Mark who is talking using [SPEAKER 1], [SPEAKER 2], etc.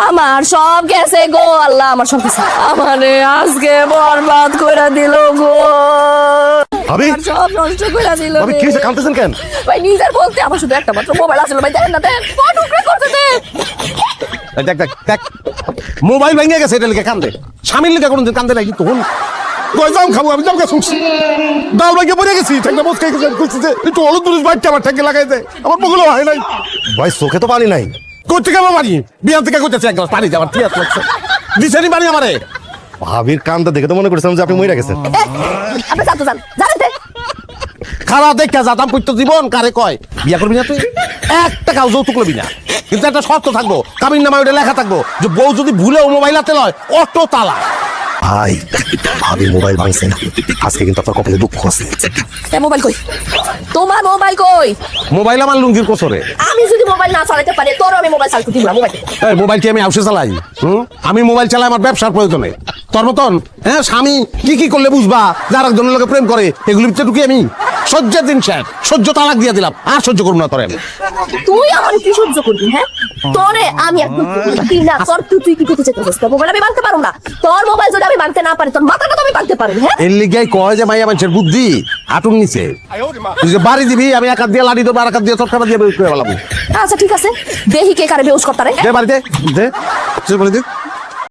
[SPEAKER 1] আমার সব গেছে গো আল্লাহ, আমার সব গেছে। আমারে আজকে বরবাদ করে দিল গো,
[SPEAKER 2] ভাবি
[SPEAKER 1] আমার সব নষ্ট করে দিল।
[SPEAKER 2] ভাবি কি হয়েছে, কাঁদতেছেন কেন?
[SPEAKER 1] ভাই নিজের বলতে আমার শুধু একটা মাত্র মোবাইল আছিল ভাই, দেখেন না দেন কত টুকরা করতে দেন।
[SPEAKER 2] দেখ দেখ দেখ, মোবাইল ভেঙে গেছে, এটা লিখে কান্দে। স্বামীর লিখে কোনদিন কান্দে নাকি তখন? জাম খাবো আমি, জাম গাছ উঠছি, ডাল ভেঙে পড়ে গেছি, ঠেঙ্গা বসকে একটু হলুদ দুলুস বাইকটা আমার ঠেঙ্গে লাগাই দেয়, আমার বগুলো হয় নাই। ভাই চোখে তো পানি নাই, করতে কেমন পানি? বিয়ান থেকে করতেছে এক গ্লাস পানি যাবার ঠিক আছে দিছেনি পানি আমারে। ভাবির কান্দা দেখে তো মনে করছিলাম যে আপনি মরে গেছেন।
[SPEAKER 1] আপনি জানতো জানেন
[SPEAKER 2] খারাপ দেখা যাতাম করতো জীবন কারে কয় বিয়া করবি না তুই, এক টাকাও যৌতুক লবি না, কিন্তু একটা শর্ত থাকবো, কাবিন নামায় ওটা লেখা থাকবো যে বউ যদি ভুলেও মোবাইল হাতে লয় অটো তালা। ভাই ভাবি মোবাইল ভাঙছে না, আজকে কিন্তু আপনার কপালে দুঃখ আছে।
[SPEAKER 1] মোবাইল কই? তোমার মোবাইল কই?
[SPEAKER 2] মোবাইল আমার লুঙ্গির কোসরে।
[SPEAKER 1] আমি যদি মোবাইল না চালাতে পারি তোর আমি মোবাইল চালাতে দিব না। মোবাইল
[SPEAKER 2] এই মোবাইল কি আমি হাউসে চালাই? আমি মোবাইল চালাই আমার ব্যবসার প্রয়োজনে। তোর মতন হ্যাঁ স্বামী কি কি করলে বুঝবা যার একজনের লোকে প্রেম করে, এগুলো ভিতরে ঢুকি আমি সহ্যের দিন শেষ, সহ্য তালাক দিয়ে দিলাম, আর সহ্য করবো না তোরে।
[SPEAKER 1] তুই আমার কি সহ্য করবি? হ্যাঁ তোরে আমি একদম না, তোর তুই কি করতে চাইছিস? তোর মোবাইল আমি মানতে পারবো না, তোর মোবাইল যদি আমি মানতে না পারি তোর মাথাটা তো আমি মানতে পারবো। হ্যাঁ
[SPEAKER 2] এর লিগাই কয় যে মাইয়া মানুষের বুদ্ধি হাঁটুর নিচে, তুই যে বাড়ি দিবি আমি এক হাত দিয়ে লাড়ি দেবো, আর এক হাত দিয়ে চটকাটা দিয়ে বের করে ফেলাবো।
[SPEAKER 1] আচ্ছা ঠিক আছে, দেখি কে কারে বেউস করতে রে।
[SPEAKER 2] দে বাড়িতে দে, বলে দে।